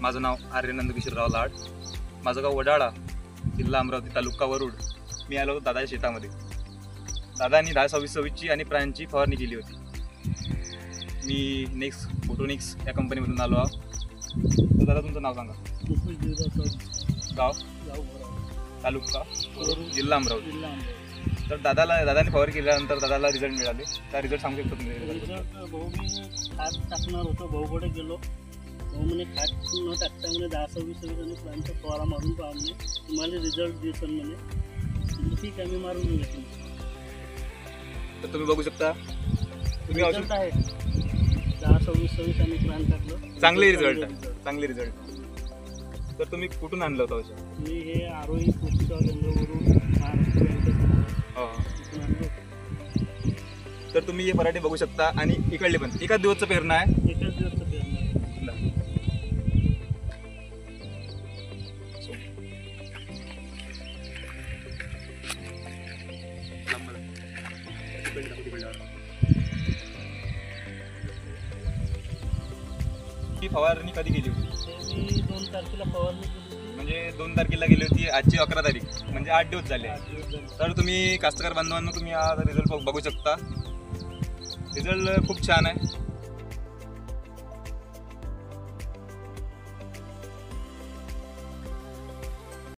माझं नाव आर्य नंदकिशोरराव लाड. माझं गाव वडाळा, जिल्हा अमरावती, तालुका वरुड. मी आलो होतो दादाच्या शेतामध्ये. दादानी 10-26-26ची आणि प्राण्यांची फवारणी केली होती. मी नेक्स्ट फोटोनिक्स या कंपनीमधून आलो आहो. तर दादा तुमचं नाव सांगा. गाव तालुका जिल्हा अमरावती. तर दादाने फवारणी केल्यानंतर दादाला रिझल्ट मिळाले. त्या रिझल्ट सांगू शकतो तुम्ही? रिझल्ट भाऊ मी खात टाकणार होतो, भाऊकडे गेलो. भाऊ म्हणे खात न टाकता म्हणे 10-26 आणि प्राण्यांचा फवारा मारून पहा म्हणे, तुम्हाला रिझल्ट दिसेल म्हणे. ठीक आहे, मी मारून घेतली. तर तुम्ही बघू शकता, तुम्ही रिझल्ट आहे 10-26 आणि प्राण टाकलं, चांगले रिझल्ट आहे, चांगले रिझल्ट. तर तुम्ही कुठून आणलं होतं औषध? मी हे आरोही कृषीच्या केंद्रावरून महाराष्ट्र बँकेतून आणलं. तर तुम्ही हे पराठे बघू शकता आणि इकडले पण एकाच दिवसचं पेरणं आहे. एकच दिवसचं पेरलं आहे. ही फवारणी कधी केली होती? हे मी 2 तारखेला फवारणी केली होती. म्हणजे 2 तारखेला गेली होती, आजची 11 तारीख, म्हणजे 8 दिवस झाले. 8 दिवस झाले. तर तुम्ही कास्तकार बांधवांनो, तुम्ही हा रिझल्ट बघू शकता. रिझल्ट खूप छान आहे.